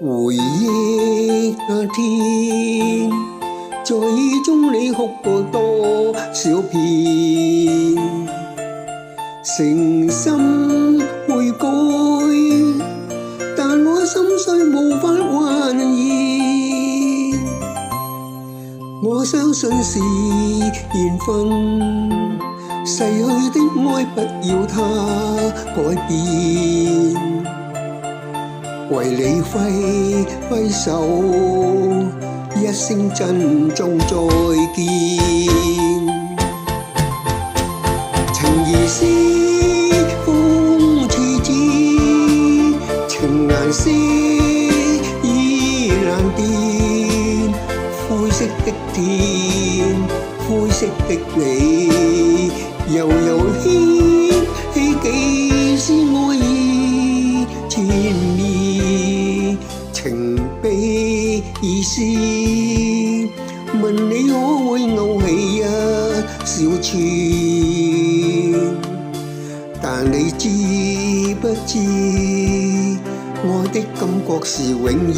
回憶那天，在雨中你哭過多少遍，誠心悔改，但我心碎無法還原。我相信是緣分，逝去的愛不要它改變。為你揮揮手，一聲珍重再見。情如絲，風似箭，情難捨，意難辨。灰色的天，灰色的你，悠悠牽起幾絲愛意纏綿。情比意思，問你可會勾起一小串？但你知不知，愛的感覺是永遠。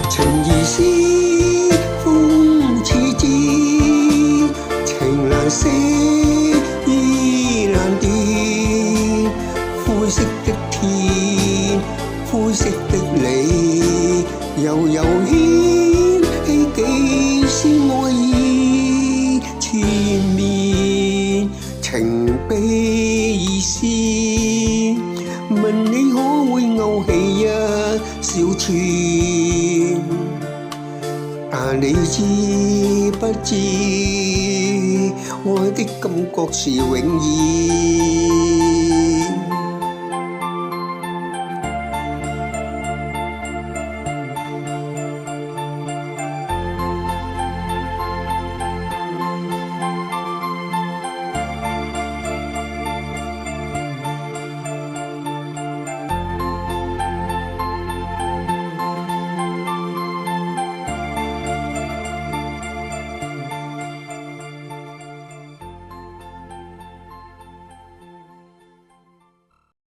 情如絲，風似箭，情難捨，意難辨。灰色的天，灰色的你，悠悠牽起幾絲愛意纏綿。情比意思，問你可會勾起一小串？但你知不知，愛的感覺是永遠。